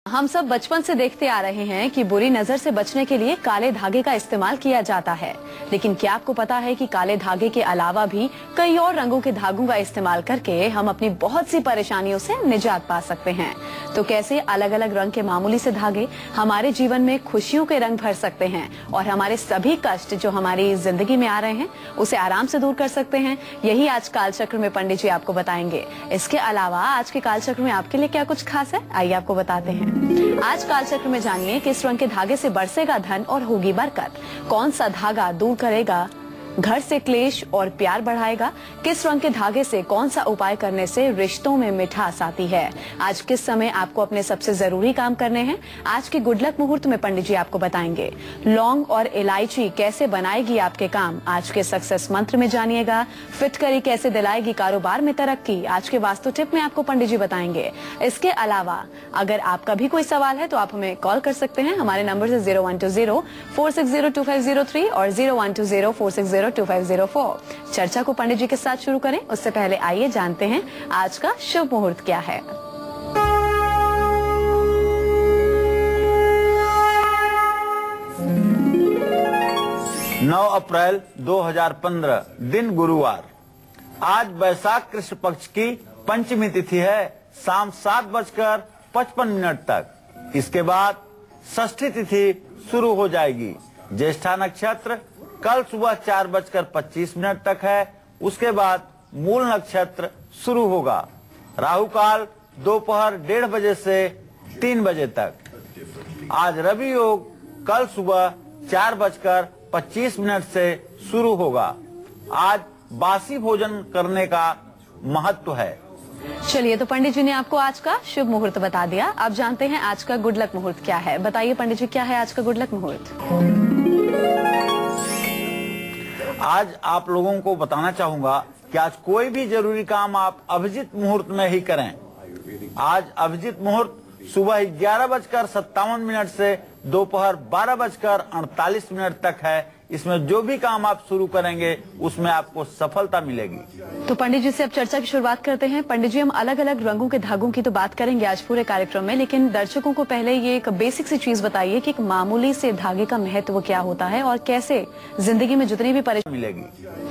हम सब बचपन से देखते आ रहे हैं कि बुरी नजर से बचने के लिए काले धागे का इस्तेमाल किया जाता है, लेकिन क्या आपको पता है कि काले धागे के अलावा भी कई और रंगों के धागों का इस्तेमाल करके हम अपनी बहुत सी परेशानियों से निजात पा सकते हैं। तो कैसे अलग अलग रंग के मामूली से धागे हमारे जीवन में खुशियों के रंग भर सकते हैं और हमारे सभी कष्ट जो हमारी जिंदगी में आ रहे हैं उसे आराम से दूर कर सकते हैं, यही आज कालचक्र में पंडित जी आपको बताएंगे। इसके अलावा आज के कालचक्र में आपके लिए क्या कुछ खास है, आइए आपको बताते हैं। आज कालचक्र में जानिए किस रंग के धागे से बरसेगा धन और होगी बरकत, कौन सा धागा दूर करेगा घर से क्लेश और प्यार बढ़ाएगा, किस रंग के धागे से कौन सा उपाय करने से रिश्तों में मिठास आती है, आज किस समय आपको अपने सबसे जरूरी काम करने हैं, आज के गुड लक मुहूर्त में पंडित जी आपको बताएंगे। लौंग और इलायची कैसे बनाएगी आपके काम, आज के सक्सेस मंत्र में जानिएगा। फिटकरी कैसे दिलाएगी कारोबार में तरक्की, आज के वास्तु टिप में आपको पंडित जी बताएंगे। इसके अलावा अगर आपका भी कोई सवाल है तो आप हमें कॉल कर सकते हैं, हमारे नंबर से 0120-460-2503 और 0120-460-2504। चर्चा को पंडित जी के साथ शुरू करें उससे पहले आइए जानते हैं आज का शुभ मुहूर्त क्या है। 9 अप्रैल 2015 दिन गुरुवार। आज बैसाख कृष्ण पक्ष की पंचमी तिथि है, शाम 7:55 तक। इसके बाद षष्ठी तिथि शुरू हो जाएगी। ज्येष्ठा नक्षत्र कल सुबह 4:25 तक है, उसके बाद मूल नक्षत्र शुरू होगा। राहु काल दोपहर 1:30 बजे से 3 बजे तक। आज रवि योग कल सुबह 4:25 से शुरू होगा। आज बासी भोजन करने का महत्व है। चलिए, तो पंडित जी ने आपको आज का शुभ मुहूर्त बता दिया। अब जानते हैं आज का गुड लक मुहूर्त क्या है। बताइए पंडित जी, क्या है आज का गुड लक मुहूर्त। आज आप लोगों को बताना चाहूंगा कि आज कोई भी जरूरी काम आप अभिजित मुहूर्त में ही करें। आज अभिजित मुहूर्त सुबह 11:57 से दोपहर 12:48 तक है। इसमें जो भी काम आप शुरू करेंगे उसमें आपको सफलता मिलेगी। तो पंडित जी से अब चर्चा की शुरुआत करते हैं। पंडित जी, हम अलग अलग रंगों के धागों की तो बात करेंगे आज पूरे कार्यक्रम में, लेकिन दर्शकों को पहले ये एक बेसिक सी चीज बताइए कि एक मामूली से धागे का महत्व क्या होता है और कैसे जिंदगी में जितनी भी परेशानी मिलेगी।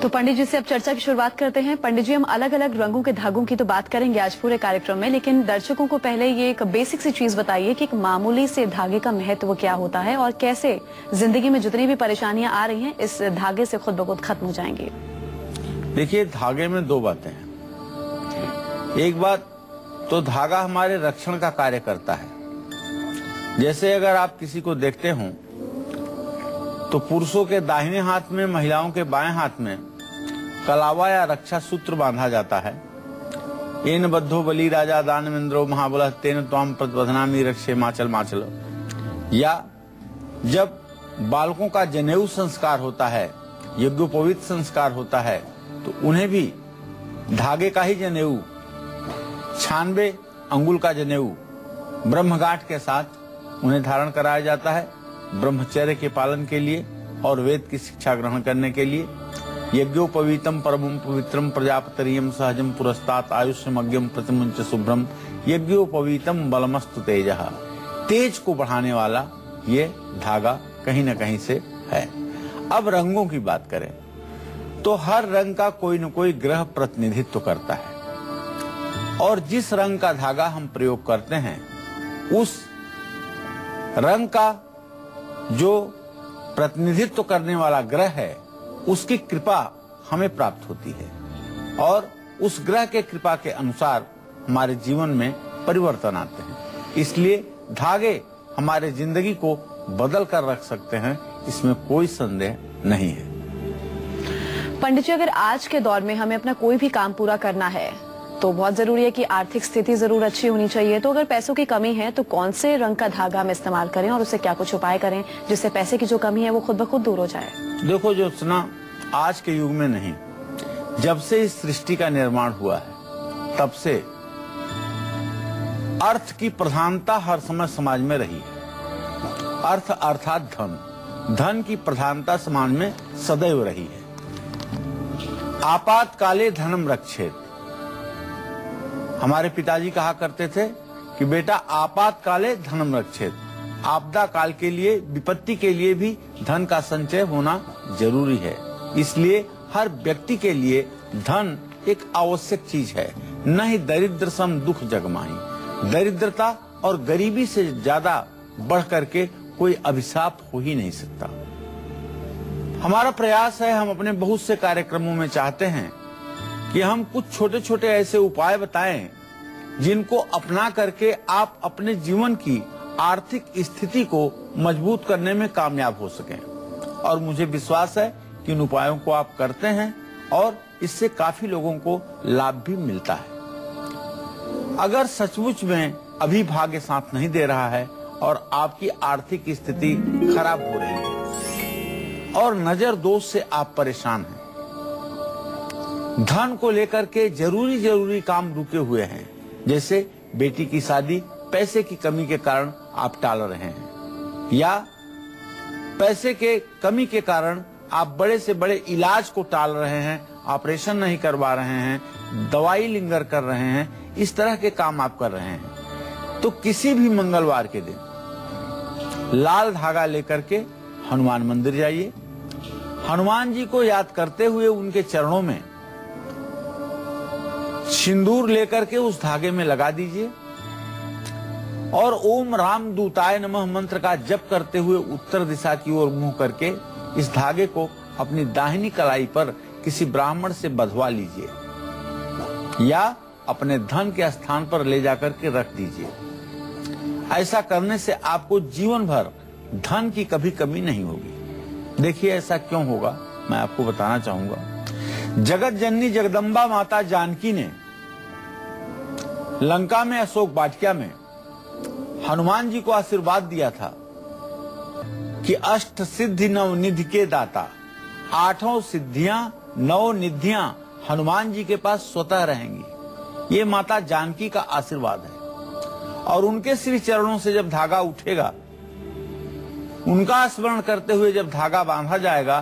तो पंडित जी से अब चर्चा की शुरुआत करते हैं। पंडित जी, हम अलग अलग रंगों के धागों की तो बात करेंगे आज पूरे कार्यक्रम में, लेकिन दर्शकों को पहले ये एक बेसिक सी चीज बताइए कि एक मामूली से धागे का महत्व क्या होता है और कैसे जिंदगी में जितनी भी परेशानियां आ रही हैं इस धागे से खुद ब खुद खत्म हो जाएंगी। देखिए, धागे में दो बातें हैं। एक बात तो धागा हमारे रक्षण का कार्य करता है। जैसे अगर आप किसी को देखते हो तो पुरुषों के दाहिने हाथ में, महिलाओं के बाएं हाथ में कलावा या रक्षा सूत्र बांधा जाता है। एन बद्धो बलि राजा दानवेंद्रो महाबलः तेन त्वाम प्रतिबध्नामि रक्षे माचल माचल। या जब बालकों का जनेऊ संस्कार होता है, यज्ञोपवीत संस्कार होता है, तो उन्हें भी धागे का ही जनेऊ, 96 अंगुल का जनेऊ ब्रह्मगांठ के साथ उन्हें धारण कराया जाता है, ब्रह्मचर्य के पालन के लिए और वेद की शिक्षा ग्रहण करने के लिए। यज्ञोपवीतम परमं पवित्रम प्रजापतिरियम सहजम पुरस्तात् आयुष्यमज्ञम प्रतिमुंच शुभ्रम यज्ञोपवीतम बलमस्तु तेजः। तेज को बढ़ाने वाला ये धागा कहीं न कहीं से है। अब रंगों की बात करें तो हर रंग का कोई न कोई ग्रह प्रतिनिधित्व करता है और जिस रंग का धागा हम प्रयोग करते हैं उस रंग का जो प्रतिनिधित्व करने वाला ग्रह है उसकी कृपा हमें प्राप्त होती है और उस ग्रह के कृपा के अनुसार हमारे जीवन में परिवर्तन आते हैं। इसलिए धागे हमारे जिंदगी को बदल कर रख सकते हैं, इसमें कोई संदेह नहीं है। पंडित जी, अगर आज के दौर में हमें अपना कोई भी काम पूरा करना है तो बहुत जरूरी है कि आर्थिक स्थिति जरूर अच्छी होनी चाहिए। तो अगर पैसों की कमी है तो कौन से रंग का धागा हम इस्तेमाल करें और उससे क्या कुछ उपाय करें जिससे पैसे की जो कमी है वो खुद ब खुद दूर हो जाए। देखो ज्योत्सना, आज के युग में नहीं, जब से इस सृष्टि का निर्माण हुआ है तब से अर्थ की प्रधानता हर समय समाज में रही है। अर्थ अर्थात धन, धन की प्रधानता समाज में सदैव रही है। आपातकाले धनम रक्षेत। हमारे पिताजी कहा करते थे कि बेटा आपातकाले धनम रक्षेत, आपदा काल के लिए, विपत्ति के लिए भी धन का संचय होना जरूरी है। इसलिए हर व्यक्ति के लिए धन एक आवश्यक चीज है। न ही दरिद्र सम दुख जगमाही, दरिद्रता और गरीबी से ज्यादा बढ़ करके कोई अभिशाप हो ही नहीं सकता। हमारा प्रयास है, हम अपने बहुत से कार्यक्रमों में चाहते हैं कि हम कुछ छोटे छोटे ऐसे उपाय बताएं जिनको अपना करके आप अपने जीवन की आर्थिक स्थिति को मजबूत करने में कामयाब हो सकें। और मुझे विश्वास है कि इन उपायों को आप करते हैं और इससे काफी लोगों को लाभ भी मिलता है। अगर सचमुच में अभी भाग्य साथ नहीं दे रहा है और आपकी आर्थिक स्थिति खराब हो रही है और नजर दोष से आप परेशान हैं, धन को लेकर के जरूरी काम रुके हुए हैं, जैसे बेटी की शादी पैसे की कमी के कारण आप टाल रहे हैं, या पैसे के कमी के कारण आप बड़े से बड़े इलाज को टाल रहे हैं, ऑपरेशन नहीं करवा रहे हैं, दवाई लिंगर कर रहे हैं, इस तरह के काम आप कर रहे हैं, तो किसी भी मंगलवार के दिन लाल धागा लेकर के हनुमान मंदिर जाइए। हनुमान जी को याद करते हुए उनके चरणों में सिंदूर लेकर के उस धागे में लगा दीजिए और ओम राम दूताय नमः मंत्र का जप करते हुए उत्तर दिशा की ओर मुंह करके इस धागे को अपनी दाहिनी कलाई पर किसी ब्राह्मण से बंधवा लीजिए या अपने धन के स्थान पर ले जाकर के रख दीजिए। ऐसा करने से आपको जीवन भर धन की कभी कमी नहीं होगी। देखिए ऐसा क्यों होगा, मैं आपको बताना चाहूंगा। जगत जननी जगदम्बा माता जानकी ने लंका में अशोक वाटिका में हनुमान जी को आशीर्वाद दिया था कि अष्ट सिद्धि नव निधि के दाता, 8 सिद्धियां 9 निधियां हनुमान जी के पास स्वतः रहेंगी। ये माता जानकी का आशीर्वाद है और उनके श्री चरणों से जब धागा उठेगा, उनका स्मरण करते हुए जब धागा बांधा जाएगा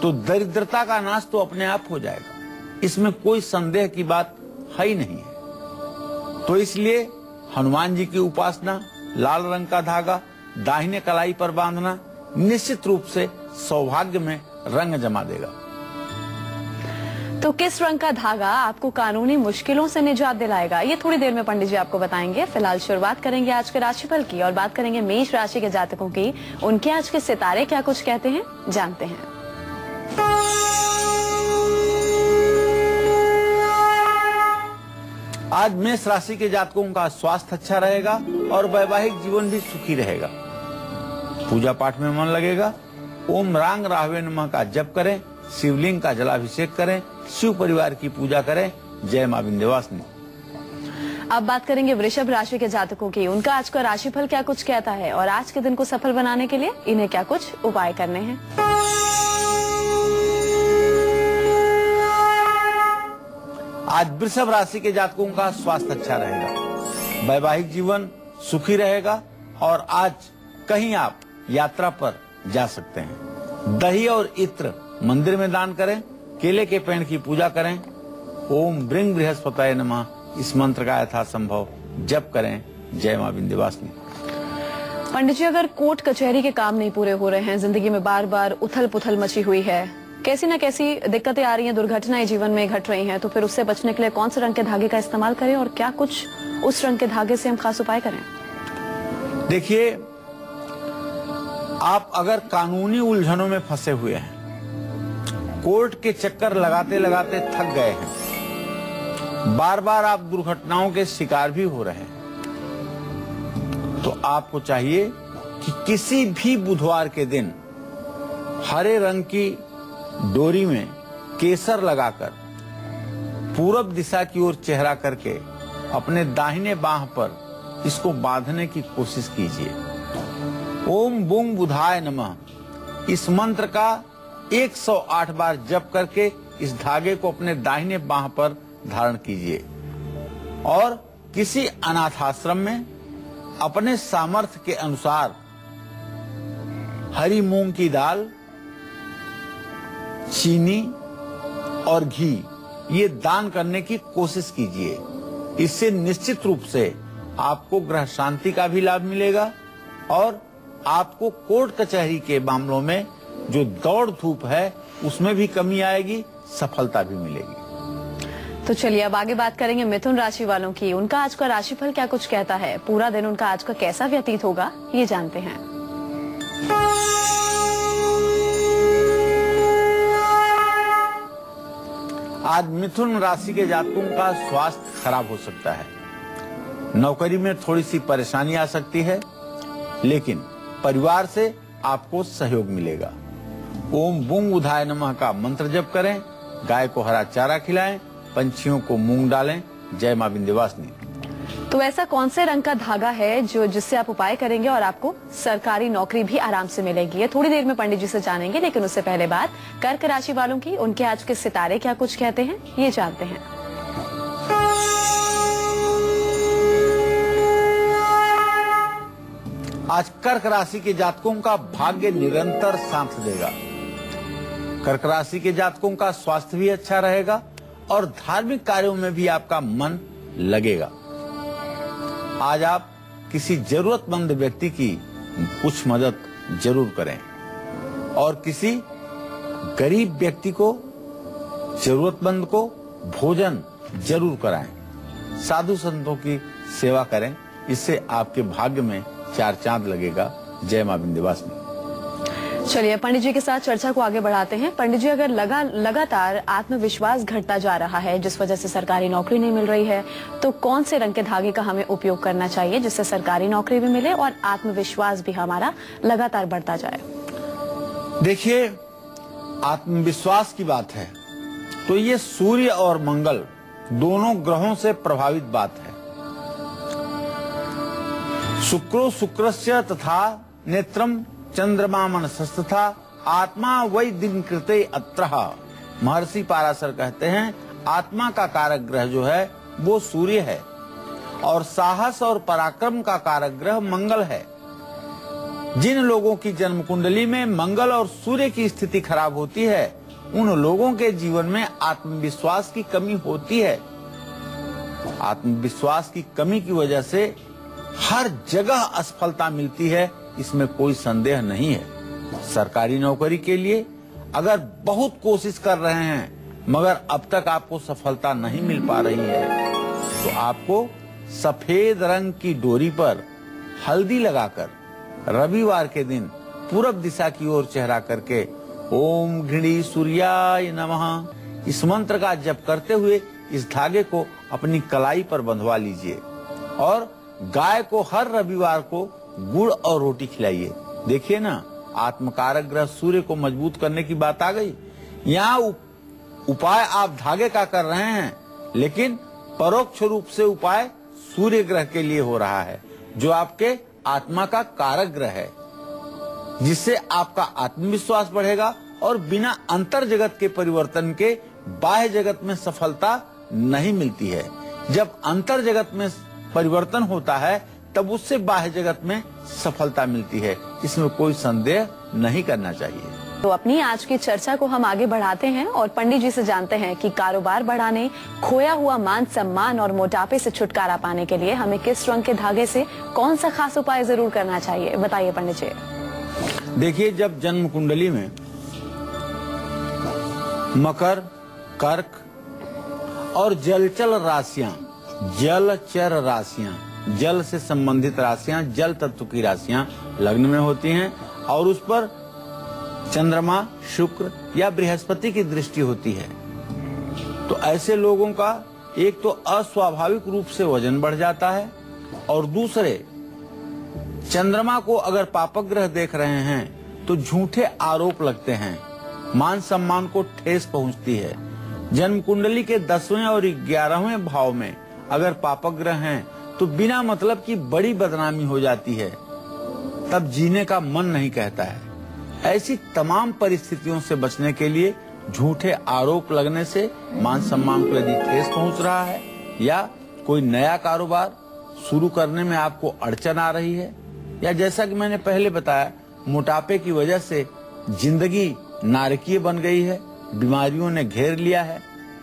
तो दरिद्रता का नाश तो अपने आप हो जाएगा। इसमें कोई संदेह की बात है ही नहीं है। तो इसलिए हनुमान जी की उपासना, लाल रंग का धागा दाहिने कलाई पर बांधना निश्चित रूप से सौभाग्य में रंग जमा देगा। तो किस रंग का धागा आपको कानूनी मुश्किलों से निजात दिलाएगा, ये थोड़ी देर में पंडित जी आपको बताएंगे। फिलहाल शुरुआत करेंगे आज के राशिफल की और बात करेंगे मेष राशि के जातकों की। उनके आज के सितारे क्या कुछ कहते हैं, जानते हैं। आज मेष राशि के जातकों का स्वास्थ्य अच्छा रहेगा और वैवाहिक जीवन भी सुखी रहेगा। पूजा पाठ में मन लगेगा। ओम रांग राहवे नमः का जप करें, शिवलिंग का जलाभिषेक करें, शिव परिवार की पूजा करें। जय मां विंध्यवासिनी। अब बात करेंगे वृषभ राशि के जातकों की। उनका आज का राशिफल क्या कुछ कहता है और आज के दिन को सफल बनाने के लिए इन्हें क्या कुछ उपाय करने हैं। आज वृषभ राशि के जातकों का स्वास्थ्य अच्छा रहेगा, वैवाहिक जीवन सुखी रहेगा और आज कहीं आप यात्रा पर जा सकते हैं। दही और इत्र मंदिर में दान करें, केले के पेड़ की पूजा करें। ओम ब्रिंग बृहस्पतये नमः इस मंत्र का यथासंभव जप करें। जय मां विंध्यवासिनी। पंडित जी, अगर कोर्ट कचहरी के काम नहीं पूरे हो रहे हैं, जिंदगी में बार बार उथल पुथल मची हुई है, कैसी न कैसी दिक्कतें आ रही हैं, दुर्घटनाएं जीवन में घट रही हैं, तो फिर उससे बचने के लिए कौन से रंग के धागे का इस्तेमाल करें और क्या कुछ उस रंग के धागे से हम खास उपाय करें। देखिए, आप अगर कानूनी उलझनों में फंसे हुए हैं, कोर्ट के चक्कर लगाते लगाते थक गए हैं, बार बार आप दुर्घटनाओं के शिकार भी हो रहे हैं, तो आपको चाहिए कि किसी भी बुधवार के दिन हरे रंग की डोरी में केसर लगाकर पूरब दिशा की ओर चेहरा करके अपने दाहिने बाह पर इसको बांधने की कोशिश कीजिए। ओम बूम बुधाय नमः इस मंत्र का 108 बार जप करके इस धागे को अपने दाहिने बाह पर धारण कीजिए और किसी अनाथाश्रम में अपने सामर्थ्य के अनुसार हरी मूंग की दाल, चीनी और घी ये दान करने की कोशिश कीजिए। इससे निश्चित रूप से आपको ग्रह शांति का भी लाभ मिलेगा और आपको कोर्ट कचहरी के मामलों में जो दौड़ धूप है उसमें भी कमी आएगी, सफलता भी मिलेगी। तो चलिए अब आगे बात करेंगे मिथुन राशि वालों की। उनका आज का राशिफल क्या कुछ कहता है, पूरा दिन उनका आज का कैसा व्यतीत होगा, ये जानते हैं। आज मिथुन राशि के जातकों का स्वास्थ्य खराब हो सकता है, नौकरी में थोड़ी सी परेशानी आ सकती है, लेकिन परिवार से आपको सहयोग मिलेगा। ओम बुंग बुधाय नमः का मंत्र जप करें, गाय को हरा चारा खिलाएं, पंछियों को मूंग डालें। जय मां विंध्यवासिनी। तो ऐसा कौन से रंग का धागा है जिससे आप उपाय करेंगे और आपको सरकारी नौकरी भी आराम से मिलेगी, ये थोड़ी देर में पंडित जी से जानेंगे। लेकिन उससे पहले बात कर्क राशि वालों की, उनके आज के सितारे क्या कुछ कहते हैं, ये जानते हैं। आज कर्क राशि के जातकों का भाग्य निरंतर साथ देगा। कर्क राशि के जातकों का स्वास्थ्य भी अच्छा रहेगा और धार्मिक कार्यों में भी आपका मन लगेगा। आज आप किसी जरूरतमंद व्यक्ति की कुछ मदद जरूर करें और किसी गरीब व्यक्ति को, जरूरतमंद को भोजन जरूर कराएं। साधु संतों की सेवा करें, इससे आपके भाग्य में चार चांद लगेगा। जय मां विंध्यवासिनी। चलिए पंडित जी के साथ चर्चा को आगे बढ़ाते हैं। पंडित जी, अगर लगातार आत्मविश्वास घटता जा रहा है, जिस वजह से सरकारी नौकरी नहीं मिल रही है, तो कौन से रंग के धागे का हमें उपयोग करना चाहिए जिससे सरकारी नौकरी भी मिले और आत्मविश्वास भी हमारा लगातार बढ़ता जाए? देखिए, आत्मविश्वास की बात है तो ये सूर्य और मंगल दोनों ग्रहों से प्रभावित बात है। शुक्रो शुक्रस्य तथा नेत्रम चंद्रमा मनसस्तथा आत्मा वै दिन कृते अत्रः। महर्षि पाराशर कहते हैं आत्मा का कारक ग्रह जो है वो सूर्य है और साहस और पराक्रम का कारक ग्रह मंगल है। जिन लोगों की जन्म कुंडली में मंगल और सूर्य की स्थिति खराब होती है, उन लोगों के जीवन में आत्मविश्वास की कमी होती है। आत्मविश्वास की कमी की वजह से हर जगह असफलता मिलती है, इसमें कोई संदेह नहीं है। सरकारी नौकरी के लिए अगर बहुत कोशिश कर रहे हैं मगर अब तक आपको सफलता नहीं मिल पा रही है, तो आपको सफेद रंग की डोरी पर हल्दी लगाकर रविवार के दिन पूरब दिशा की ओर चेहरा करके ओम घृणी सूर्याय नमः इस मंत्र का जप करते हुए इस धागे को अपनी कलाई पर बंधवा लीजिए और गाय को हर रविवार को गुड़ और रोटी खिलाइए। देखिए ना, आत्मकारक ग्रह सूर्य को मजबूत करने की बात आ गई। यहाँ उपाय आप धागे का कर रहे हैं, लेकिन परोक्ष रूप से उपाय सूर्य ग्रह के लिए हो रहा है, जो आपके आत्मा का कारक ग्रह है, जिससे आपका आत्मविश्वास बढ़ेगा और बिना अंतर जगत के परिवर्तन के बाह्य जगत में सफलता नहीं मिलती है। जब अंतर जगत में परिवर्तन होता है तब उससे बाह्य जगत में सफलता मिलती है, इसमें कोई संदेह नहीं करना चाहिए। तो अपनी आज की चर्चा को हम आगे बढ़ाते हैं और पंडित जी से जानते हैं कि कारोबार बढ़ाने, खोया हुआ मान सम्मान और मोटापे से छुटकारा पाने के लिए हमें किस रंग के धागे से कौन सा खास उपाय जरूर करना चाहिए, बताइए पंडित जी। देखिए, जब जन्म कुंडली में मकर, कर्क और जलचर राशियां, जल से संबंधित राशियां, जल तत्व की राशियां लग्न में होती हैं और उस पर चंद्रमा, शुक्र या बृहस्पति की दृष्टि होती है, तो ऐसे लोगों का एक तो अस्वाभाविक रूप से वजन बढ़ जाता है और दूसरे, चंद्रमा को अगर पापक ग्रह देख रहे हैं तो झूठे आरोप लगते हैं, मान सम्मान को ठेस पहुंचती है। जन्म कुंडली के 10वें और 11वें भाव में अगर पापक ग्रह हैं तो बिना मतलब की बड़ी बदनामी हो जाती है, तब जीने का मन नहीं कहता है। ऐसी तमाम परिस्थितियों से बचने के लिए झूठे आरोप लगने से मान सम्मान को यदि ठेस पहुंच रहा है या कोई नया कारोबार शुरू करने में आपको अड़चन आ रही है, या जैसा कि मैंने पहले बताया, मोटापे की वजह से जिंदगी नारकीय बन गई है, बीमारियों ने घेर लिया है,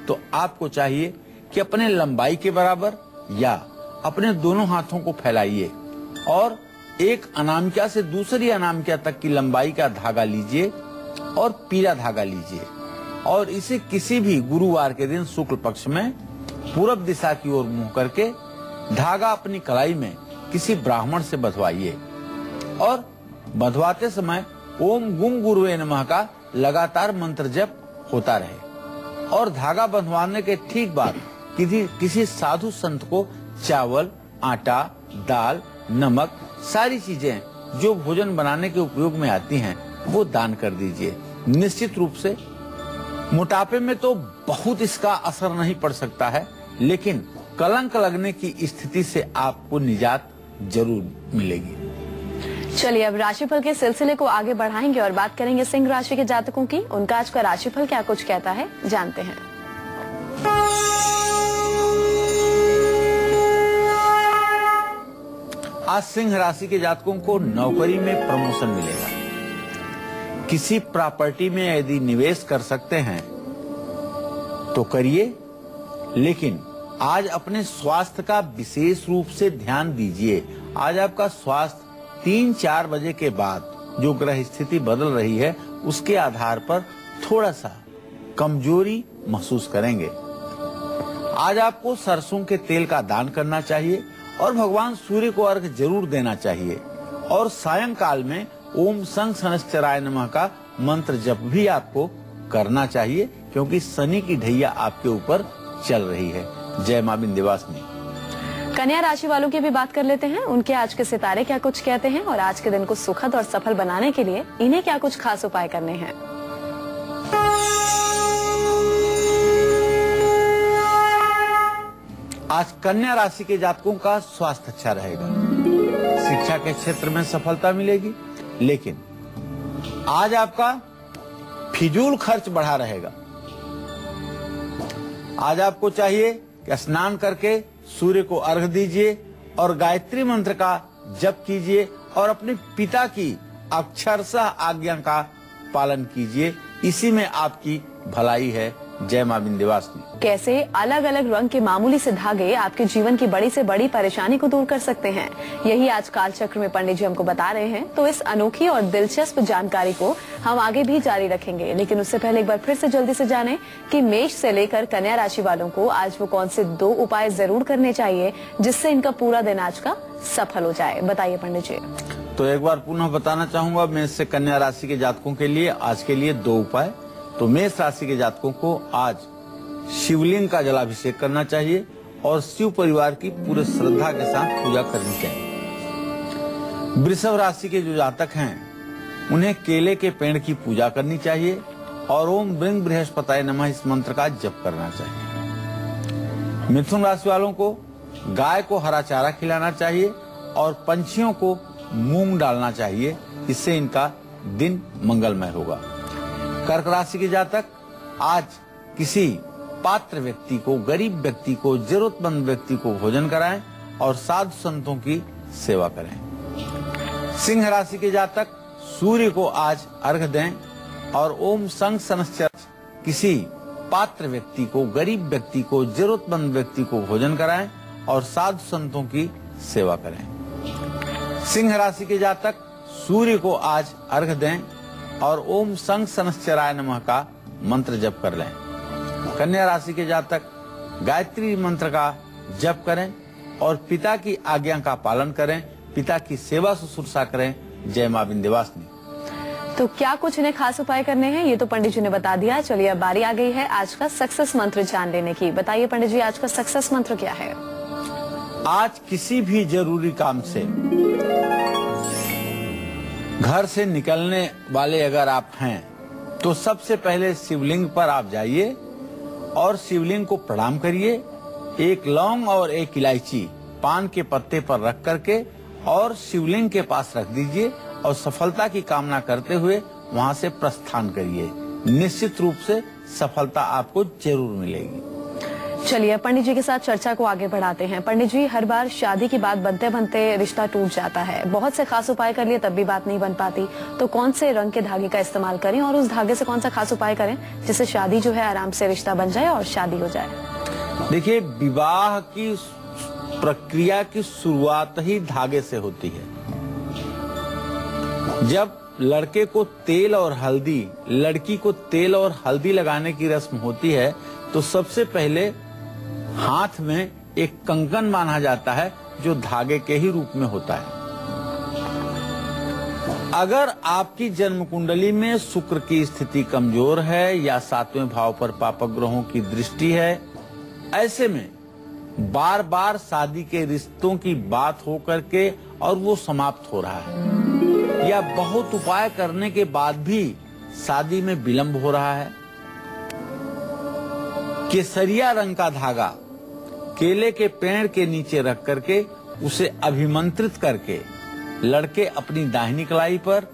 तो आपको चाहिए कि अपने लंबाई के बराबर या अपने दोनों हाथों को फैलाइए और एक अनामिका से दूसरी अनामिका तक की लंबाई का धागा लीजिए और पीला धागा लीजिए और इसे किसी भी गुरुवार के दिन शुक्ल पक्ष में पूरब दिशा की ओर मुंह करके धागा अपनी कलाई में किसी ब्राह्मण से बंधवाइए और बंधवाते समय ओम गुं गुरुवे नमः का लगातार मंत्र जप होता रहे और धागा बंधवाने के ठीक बाद किसी साधु संत को चावल, आटा, दाल, नमक सारी चीजें जो भोजन बनाने के उपयोग में आती हैं वो दान कर दीजिए। निश्चित रूप से मोटापे में तो बहुत इसका असर नहीं पड़ सकता है, लेकिन कलंक लगने की स्थिति से आपको निजात जरूर मिलेगी। चलिए अब राशिफल के सिलसिले को आगे बढ़ाएंगे और बात करेंगे सिंह राशि के जातकों की। उनका आज का राशिफल क्या कुछ कहता है, जानते हैं। आज सिंह राशि के जातकों को नौकरी में प्रमोशन मिलेगा। किसी प्रॉपर्टी में यदि निवेश कर सकते हैं तो करिए, लेकिन आज अपने स्वास्थ्य का विशेष रूप से ध्यान दीजिए। आज आपका स्वास्थ्य 3-4 बजे के बाद जो ग्रह स्थिति बदल रही है उसके आधार पर थोड़ा सा कमजोरी महसूस करेंगे। आज आपको सरसों के तेल का दान करना चाहिए और भगवान सूर्य को अर्घ जरूर देना चाहिए और सायंकाल में ओम संग शनश्चराय नमः का मंत्र जप भी आपको करना चाहिए, क्योंकि शनि की ढैया आपके ऊपर चल रही है। जय मां विंध्यवासिनी। कन्या राशि वालों की भी बात कर लेते हैं। उनके आज के सितारे क्या कुछ कहते हैं और आज के दिन को सुखद और सफल बनाने के लिए इन्हें क्या कुछ खास उपाय करने हैं। आज कन्या राशि के जातकों का स्वास्थ्य अच्छा रहेगा। शिक्षा के क्षेत्र में सफलता मिलेगी, लेकिन आज आपका फिजूल खर्च बढ़ा रहेगा। आज आपको चाहिए कि स्नान करके सूर्य को अर्घ दीजिए और गायत्री मंत्र का जप कीजिए और अपने पिता की अक्षरशः आज्ञा का पालन कीजिए। इसी में आपकी भलाई है। जय मां विंध्यवासिनी। कैसे अलग अलग रंग के मामूली से धागे आपके जीवन की बड़ी से बड़ी परेशानी को दूर कर सकते हैं, यही आज काल चक्र में पंडित जी हमको बता रहे हैं। तो इस अनोखी और दिलचस्प जानकारी को हम आगे भी जारी रखेंगे, लेकिन उससे पहले एक बार फिर से जल्दी से जानें कि मेष से लेकर कन्या राशि वालों को आज वो कौन से 2 उपाय जरूर करने चाहिए जिससे इनका पूरा दिन आज का सफल हो जाए। बताइए पंडित जी। तो एक बार पुनः बताना चाहूंगा, मेष से कन्या राशि के जातकों के लिए आज के लिए 2 उपाय। तो मेष राशि के जातकों को आज शिवलिंग का जलाभिषेक करना चाहिए और शिव परिवार की पूरे श्रद्धा के साथ पूजा करनी चाहिए। वृषभ राशि के जो जातक हैं उन्हें केले के पेड़ की पूजा करनी चाहिए और ओम ब्रह्म बृहस्पताय नमः इस मंत्र का जप करना चाहिए। मिथुन राशि वालों को गाय को हरा चारा खिलाना चाहिए और पंछियों को मूंग डालना चाहिए, इससे इनका दिन मंगलमय होगा। कर्क राशि के जातक आज किसी पात्र व्यक्ति को, गरीब व्यक्ति को, जरूरतमंद व्यक्ति को भोजन कराएं और साधु संतों की सेवा करें। सिंह राशि के जातक सूर्य को आज अर्घ दें और ओम संग शनश्चर किसी पात्र व्यक्ति को, गरीब व्यक्ति को, जरूरतमंद व्यक्ति को भोजन कराएं और साधु संतों की सेवा करें। सिंह राशि के जातक सूर्य को आज अर्घ दें और ओम संग शनश्चराय नमः का मंत्र जप कर लें। कन्या राशि के जातक गायत्री मंत्र का जप करें और पिता की आज्ञा का पालन करें, पिता की सेवा शुश्रूषा करें। जय मां विंध्यवासिनी। तो क्या कुछ इन्हें खास उपाय करने हैं ये तो पंडित जी ने बता दिया। चलिए अब बारी आ गई है आज का सक्सेस मंत्र जान लेने की। बताइए पंडित जी, आज का सक्सेस मंत्र क्या है। आज किसी भी जरूरी काम से घर से निकलने वाले अगर आप हैं तो सबसे पहले शिवलिंग पर आप जाइए और शिवलिंग को प्रणाम करिए। 1 लौंग और 1 इलायची पान के पत्ते पर रख करके और शिवलिंग के पास रख दीजिए और सफलता की कामना करते हुए वहां से प्रस्थान करिए। निश्चित रूप से सफलता आपको जरूर मिलेगी। चलिए पंडित जी के साथ चर्चा को आगे बढ़ाते हैं। पंडित जी, हर बार शादी की बात बनते बनते रिश्ता टूट जाता है। बहुत से खास उपाय कर लिए तब भी बात नहीं बन पाती, तो कौन से रंग के धागे का इस्तेमाल करें और उस धागे से कौन सा खास उपाय करें जिससे शादी जो है आराम से रिश्ता बन जाए और शादी हो जाए। देखिए, विवाह की प्रक्रिया की शुरुआत ही धागे से होती है। जब लड़के को तेल और हल्दी, लड़की को तेल और हल्दी लगाने की रस्म होती है तो सबसे पहले हाथ में एक कंगन बांधा जाता है जो धागे के ही रूप में होता है। अगर आपकी जन्म कुंडली में शुक्र की स्थिति कमजोर है या 7वें भाव पर पापक ग्रहों की दृष्टि है, ऐसे में बार बार शादी के रिश्तों की बात हो करके और वो समाप्त हो रहा है, या बहुत उपाय करने के बाद भी शादी में विलंब हो रहा है। केसरिया रंग का धागा केले के पेड़ के नीचे रख करके उसे अभिमंत्रित करके लड़के अपनी दाहिनी कलाई पर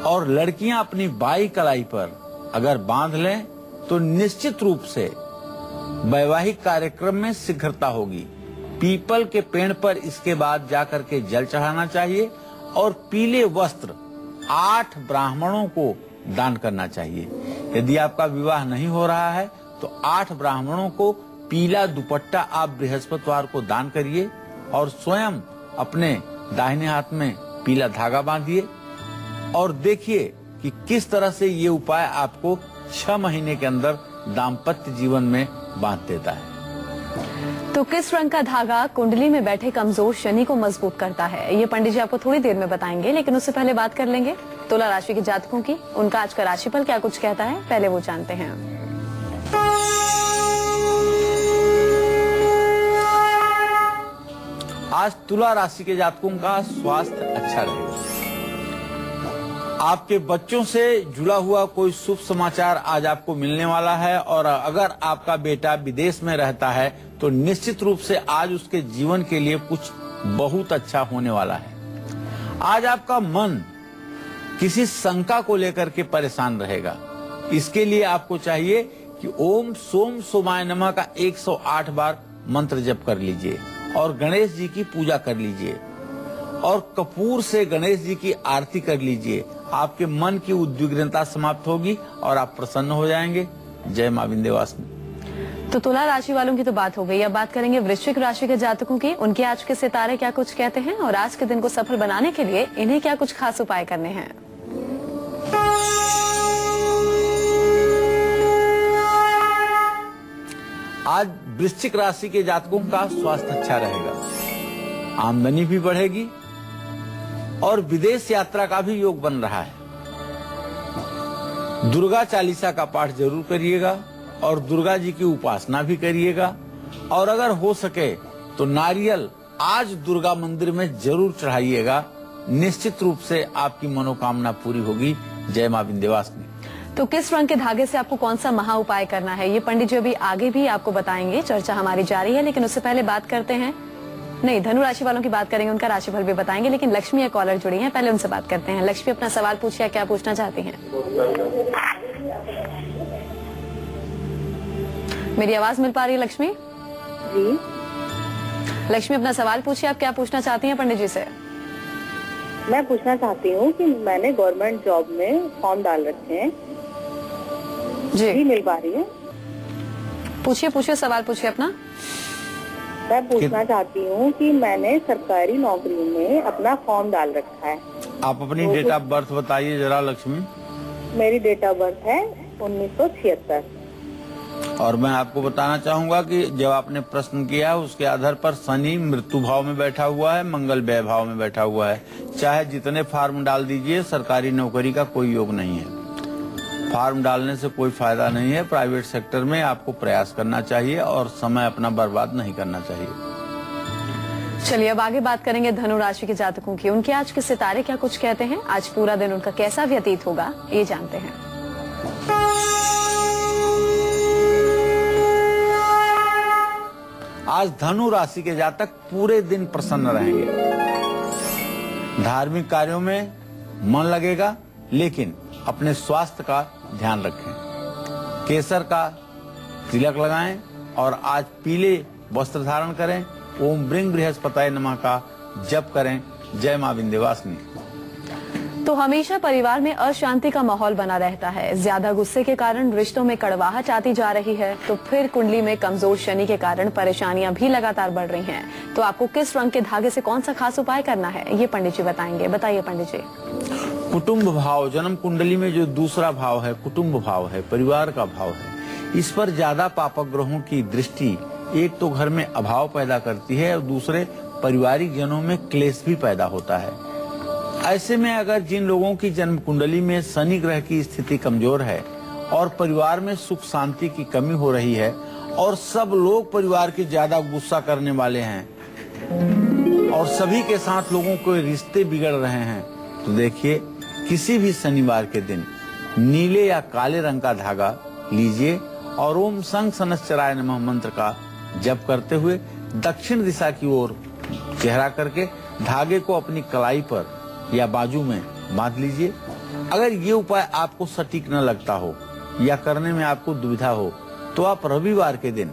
और लड़कियां अपनी बाई कलाई पर अगर बांध लें तो निश्चित रूप से वैवाहिक कार्यक्रम में शीघ्रता होगी। पीपल के पेड़ पर इसके बाद जाकर के जल चढ़ाना चाहिए और पीले वस्त्र 8 ब्राह्मणों को दान करना चाहिए। यदि आपका विवाह नहीं हो रहा है तो 8 ब्राह्मणों को पीला दुपट्टा आप बृहस्पतिवार को दान करिए और स्वयं अपने दाहिने हाथ में पीला धागा बांधिए और देखिए कि किस तरह से ये उपाय आपको 6 महीने के अंदर दाम्पत्य जीवन में बांध देता है। तो किस रंग का धागा कुंडली में बैठे कमजोर शनि को मजबूत करता है, ये पंडित जी आपको थोड़ी देर में बताएंगे, लेकिन उससे पहले बात कर लेंगे तुला राशि के जातकों की। उनका आज का राशिफल क्या कुछ कहता है, पहले वो जानते हैं। आज तुला राशि के जातकों का स्वास्थ्य अच्छा रहेगा। आपके बच्चों से जुड़ा हुआ कोई शुभ समाचार आज आपको मिलने वाला है और अगर आपका बेटा विदेश में रहता है तो निश्चित रूप से आज उसके जीवन के लिए कुछ बहुत अच्छा होने वाला है। आज आपका मन किसी शंका को लेकर के परेशान रहेगा। इसके लिए आपको चाहिए कि ओम सोम सोमाय नमः का 108 बार मंत्र जप कर लीजिए और गणेश जी की पूजा कर लीजिए और कपूर से गणेश जी की आरती कर लीजिए। आपके मन की उद्विग्नता समाप्त होगी और आप प्रसन्न हो जाएंगे। जय मां विंध्यवासिनी। तो तुला राशि वालों की तो बात हो गई, अब बात करेंगे वृश्चिक राशि के जातकों की। उनके आज के सितारे क्या कुछ कहते हैं और आज के दिन को सफल बनाने के लिए इन्हें क्या कुछ खास उपाय करने हैं। आज वृश्चिक राशि के जातकों का स्वास्थ्य अच्छा रहेगा, आमदनी भी बढ़ेगी और विदेश यात्रा का भी योग बन रहा है। दुर्गा चालीसा का पाठ जरूर करिएगा और दुर्गा जी की उपासना भी करिएगा और अगर हो सके तो नारियल आज दुर्गा मंदिर में जरूर चढ़ाइएगा। निश्चित रूप से आपकी मनोकामना पूरी होगी। जय मां विंध्यवासिनी। तो किस रंग के धागे से आपको कौन सा महा उपाय करना है, ये पंडित जी अभी आगे भी आपको बताएंगे। चर्चा हमारी जारी है, लेकिन उससे पहले बात करते हैं, नहीं, धनु राशि वालों की बात करेंगे, उनका राशिफल भी बताएंगे, लेकिन लक्ष्मी या कॉलर जुड़ी हैं, पहले उनसे बात करते हैं। लक्ष्मी, अपना सवाल पूछिए, क्या पूछना चाहती हैं? मेरी आवाज मिल पा रही है लक्ष्मी? जी। लक्ष्मी, अपना सवाल पूछिए, आप क्या पूछना चाहती हैं पंडित जी से? मैं पूछना चाहती हूँ कि मैंने गवर्नमेंट जॉब में फॉर्म डाल रखे हैं जी, मिल पा रही है? पूछिए, सवाल पूछिए अपना। मैं पूछना चाहती हूँ कि मैंने सरकारी नौकरी में अपना फॉर्म डाल रखा है। आप अपनी डेट ऑफ बर्थ बताइए जरा लक्ष्मी। मेरी डेट ऑफ बर्थ है 1976। और मैं आपको बताना चाहूंगा कि जब आपने प्रश्न किया उसके आधार पर शनि मृत्यु भाव में बैठा हुआ है, मंगल व्यय भाव में बैठा हुआ है। चाहे जितने फार्म डाल दीजिए, सरकारी नौकरी का कोई योग नहीं है। फार्म डालने से कोई फायदा नहीं है। प्राइवेट सेक्टर में आपको प्रयास करना चाहिए और समय अपना बर्बाद नहीं करना चाहिए। चलिए, अब आगे बात करेंगे धनु राशि के जातकों की। उनके आज के सितारे क्या कुछ कहते हैं, आज पूरा दिन उनका कैसा व्यतीत होगा, ये जानते हैं। आज धनु राशि के जातक पूरे दिन प्रसन्न रहेंगे। धार्मिक कार्यों में मन लगेगा, लेकिन अपने स्वास्थ्य का ध्यान रखें। केसर का तिलक लगाएं और आज पीले वस्त्र धारण करें। ओम ब्रिंग बृहस्पताय नमः का जप करें। जय मां विंध्यवासिनी। तो हमेशा परिवार में अशांति का माहौल बना रहता है। ज्यादा गुस्से के कारण रिश्तों में कड़वाहट आती जा रही है, तो फिर कुंडली में कमजोर शनि के कारण परेशानियां भी लगातार बढ़ रही हैं। तो आपको किस रंग के धागे से कौन सा खास उपाय करना है, ये पंडित जी बताएंगे। बताइए पंडित जी। कुटुंब भाव, जन्म कुंडली में जो दूसरा भाव है, कुटुंब भाव है, परिवार का भाव है, इस पर ज्यादा पापक ग्रहों की दृष्टि एक तो घर में अभाव पैदा करती है और दूसरे पारिवारिक जनों में क्लेश भी पैदा होता है। ऐसे में अगर जिन लोगों की जन्म कुंडली में शनि ग्रह की स्थिति कमजोर है और परिवार में सुख शांति की कमी हो रही है और सब लोग परिवार के ज्यादा गुस्सा करने वाले हैं और सभी के साथ लोगों के रिश्ते बिगड़ रहे हैं, तो देखिए किसी भी शनिवार के दिन नीले या काले रंग का धागा लीजिए और ओम संग सनश्चराय नमः मंत्र का जप करते हुए दक्षिण दिशा की ओर चेहरा करके धागे को अपनी कलाई पर या बाजू में बांध लीजिए। अगर ये उपाय आपको सटीक न लगता हो या करने में आपको दुविधा हो तो आप रविवार के दिन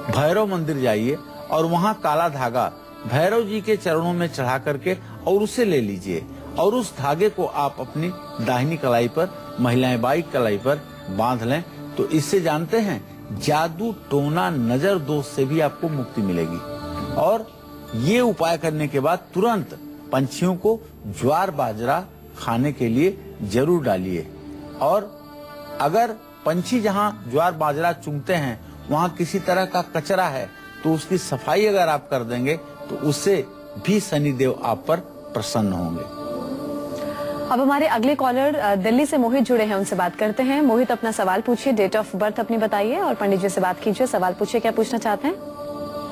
भैरव मंदिर जाइए और वहाँ काला धागा भैरव जी के चरणों में चढ़ा करके और उसे ले लीजिए और उस धागे को आप अपनी दाहिनी कलाई पर, महिलाएं बाई कलाई पर बांध लें। तो इससे जानते हैं जादू, टोना, नजर दोष से भी आपको मुक्ति मिलेगी। और ये उपाय करने के बाद तुरंत पंछियों को ज्वार बाजरा खाने के लिए जरूर डालिए। और अगर पंछी जहां ज्वार बाजरा चुगते हैं वहां किसी तरह का कचरा है तो उसकी सफाई अगर आप कर देंगे तो उससे भी शनिदेव आप पर प्रसन्न होंगे। अब हमारे अगले कॉलर दिल्ली से मोहित जुड़े हैं, उनसे बात करते हैं। मोहित, अपना सवाल पूछिए, डेट ऑफ बर्थ अपनी बताइए और पंडित जी से बात कीजिए। सवाल पूछिए, क्या पूछना चाहते हैं?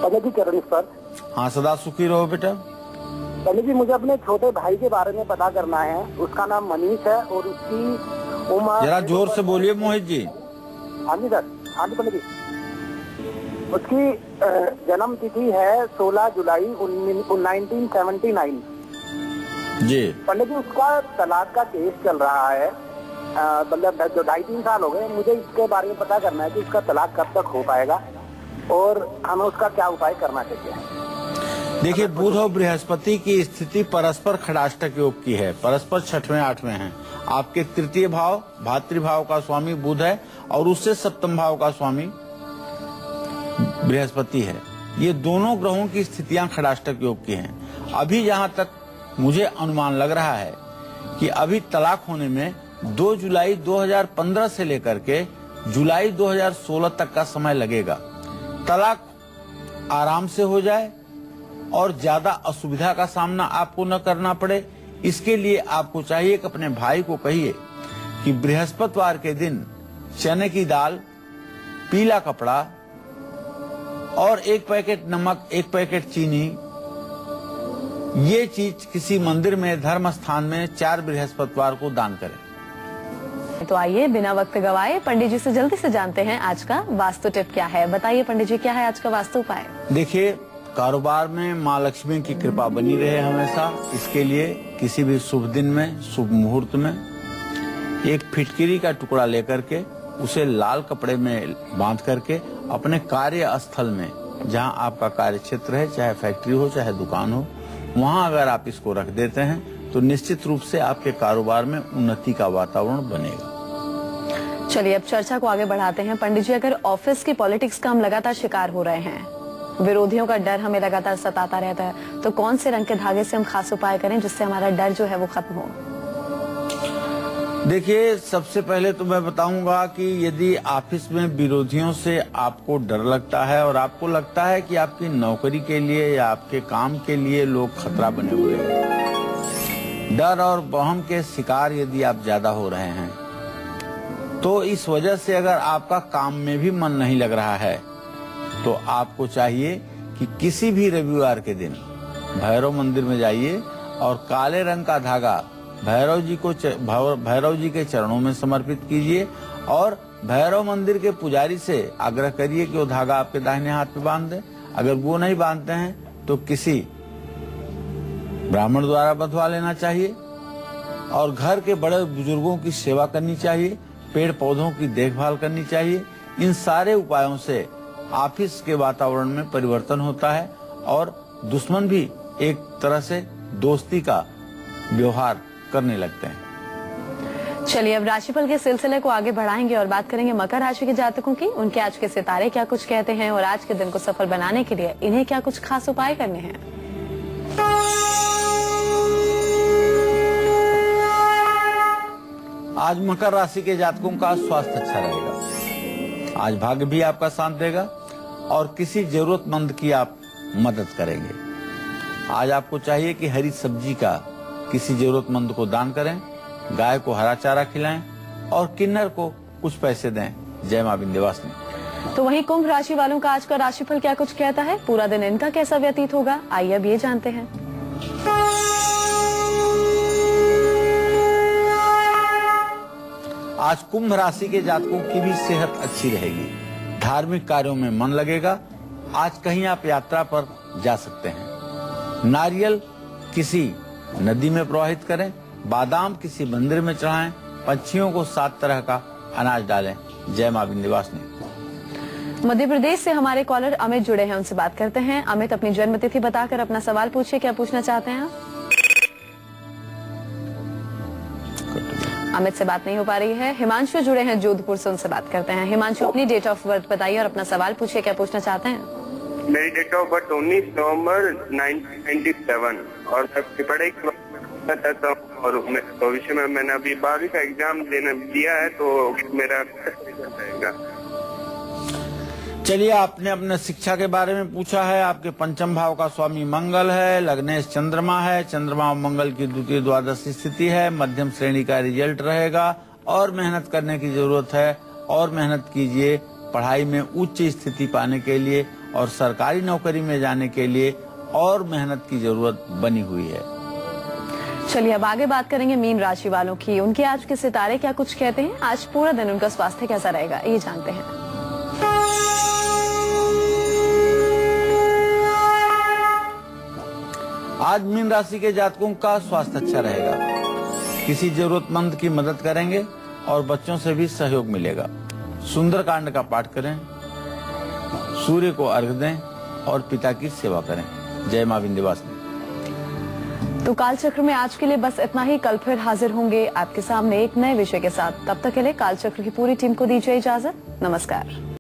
पंडित जी चरण सर। हाँ, सदा सुखी रहो बेटा। पंडित जी, मुझे अपने छोटे भाई के बारे में पता करना है। उसका नाम मनीष है और उसकी उम्र, जरा जोर से बोलिए मोहित जी। हाँ जी सर। हाँ जी पंडित जी। उसकी जन्म तिथि है 16 जुलाई 1979 जी। पंडित जी, उसका तलाक का केस चल रहा है, मतलब 2.5-3 साल हो गए। मुझे इसके बारे में पता करना है कि उसका तलाक कब तक हो पाएगा और हमें उसका क्या उपाय करना चाहिए। देखिए, बुध और बृहस्पति की स्थिति परस्पर खड़ाष्टक योग की है, परस्पर 6वें 8वें हैं। आपके तृतीय भाव भातृभाव का स्वामी बुध है और उससे सप्तम भाव का स्वामी बृहस्पति है। ये दोनों ग्रहों की स्थितियां खड़ाष्टक योग की हैं। अभी जहां तक मुझे अनुमान लग रहा है कि अभी तलाक होने में 2 जुलाई 2015 से लेकर के जुलाई 2016 तक का समय लगेगा। तलाक आराम से हो जाए और ज्यादा असुविधा का सामना आपको न करना पड़े, इसके लिए आपको चाहिए कि अपने भाई को कहिए कि बृहस्पतिवार के दिन चने की दाल, पीला कपड़ा और 1 पैकेट नमक, 1 पैकेट चीनी, ये चीज किसी मंदिर में, धर्म स्थान में 4 बृहस्पतिवार को दान करें। तो आइए बिना वक्त गवाए पंडित जी से जल्दी से जानते हैं आज का वास्तु टिप क्या है। बताइए पंडित जी, क्या है आज का वास्तु उपाय? देखिए, कारोबार में माँ लक्ष्मी की कृपा बनी रहे हमेशा, इसके लिए किसी भी शुभ दिन में, शुभ मुहूर्त में एक फिटकिरी का टुकड़ा लेकर के उसे लाल कपड़े में बांध करके अपने कार्य स्थल में, जहाँ आपका कार्य क्षेत्र है, चाहे फैक्ट्री हो चाहे दुकान हो, वहाँ अगर आप इसको रख देते हैं तो निश्चित रूप से आपके कारोबार में उन्नति का वातावरण बनेगा। चलिए अब चर्चा को आगे बढ़ाते हैं। पंडित जी, अगर ऑफिस की पॉलिटिक्स का हम लगातार शिकार हो रहे हैं, विरोधियों का डर हमें लगातार सताता रहता है, तो कौन से रंग के धागे से हम खास उपाय करें जिससे हमारा डर जो है वो खत्म हो? देखिए, सबसे पहले तो मैं बताऊंगा कि यदि ऑफिस में विरोधियों से आपको डर लगता है और आपको लगता है कि आपकी नौकरी के लिए या आपके काम के लिए लोग खतरा बने हुए हैं, डर और वहम के शिकार यदि आप ज्यादा हो रहे हैं, तो इस वजह से अगर आपका काम में भी मन नहीं लग रहा है तो आपको चाहिए कि किसी भी रविवार के दिन भैरव मंदिर में जाइए और काले रंग का धागा भैरव जी के चरणों में समर्पित कीजिए और भैरव मंदिर के पुजारी से आग्रह करिए कि वो धागा आपके दाहिने हाथ पे बांध दे। अगर वो नहीं बांधते हैं तो किसी ब्राह्मण द्वारा बंधवा लेना चाहिए और घर के बड़े बुजुर्गों की सेवा करनी चाहिए, पेड़ पौधों की देखभाल करनी चाहिए। इन सारे उपायों से ऑफिस के वातावरण में परिवर्तन होता है और दुश्मन भी एक तरह से दोस्ती का व्यवहार करने लगते हैं। चलिए अब राशिफल के सिलसिले को आगे बढ़ाएंगे और बात करेंगे मकर राशि के जातकों की। उनके आज के सितारे क्या कुछ कहते हैं और आज के दिन को सफल बनाने के लिए इन्हें क्या कुछ खास उपाय करने हैं। आज मकर राशि के जातकों का स्वास्थ्य अच्छा रहेगा। आज भाग्य भी आपका साथ देगा और किसी जरूरतमंद की आप मदद करेंगे। आज आपको चाहिए कि हरी सब्जी का किसी जरूरतमंद को दान करें, गाय को हरा चारा खिलाएं और किन्नर को कुछ पैसे दें। जय मां विंध्यवासिनी। तो वहीं कुंभ राशि वालों का आज का राशिफल क्या कुछ कहता है, पूरा दिन इनका कैसा व्यतीत होगा, आइए अब ये जानते हैं। आज कुंभ राशि के जातकों की भी सेहत अच्छी रहेगी। धार्मिक कार्यों में मन लगेगा। आज कहीं आप यात्रा पर जा सकते हैं। नारियल किसी नदी में प्रवाहित करें, बादाम किसी मंदिर में चढ़ाएं, पक्षियों को 7 तरह का अनाज डालें। जय मां विंध्यवासिनी। मध्य प्रदेश से हमारे कॉलर अमित जुड़े हैं, उनसे बात करते हैं। अमित, अपनी जन्म तिथि बताकर अपना सवाल पूछिए, क्या पूछना चाहते हैं आप? अमित से बात नहीं हो पा रही है। हिमांशु जुड़े हैं जोधपुर से, उनसे बात करते हैं। हिमांशु, अपनी डेट ऑफ बर्थ बताइए और अपना सवाल पूछिए, क्या पूछना चाहते हैं? मेरी डेट ऑफ बर्थ 19 नवंबर 1997 और पढ़ाई चाहता हूँ और भविष्य में मैंने अभी 12वीं का एग्जाम दिया है तो मेरा रहेगा। चलिए, आपने अपने शिक्षा के बारे में पूछा है। आपके पंचम भाव का स्वामी मंगल है, लग्नेश चंद्रमा है, चंद्रमा और मंगल की द्वितीय द्वादश स्थिति है। मध्यम श्रेणी का रिजल्ट रहेगा और मेहनत करने की जरूरत है और मेहनत कीजिए पढ़ाई में उच्च स्थिति पाने के लिए और सरकारी नौकरी में जाने के लिए और मेहनत की जरूरत बनी हुई है। चलिए अब आगे बात करेंगे मीन राशि वालों की। उनके आज के सितारे क्या कुछ कहते हैं, आज पूरा दिन उनका स्वास्थ्य कैसा रहेगा, ये जानते हैं। आज मीन राशि के जातकों का स्वास्थ्य अच्छा रहेगा। किसी जरूरतमंद की मदद करेंगे और बच्चों से भी सहयोग मिलेगा। सुंदरकांड का पाठ करें, सूर्य को अर्घ्य दें और पिता की सेवा करें। जय मां विंध्यवासिनी। तो कालचक्र में आज के लिए बस इतना ही। कल फिर हाजिर होंगे आपके सामने एक नए विषय के साथ। तब तक के लिए कालचक्र की पूरी टीम को दीजिए इजाजत। नमस्कार।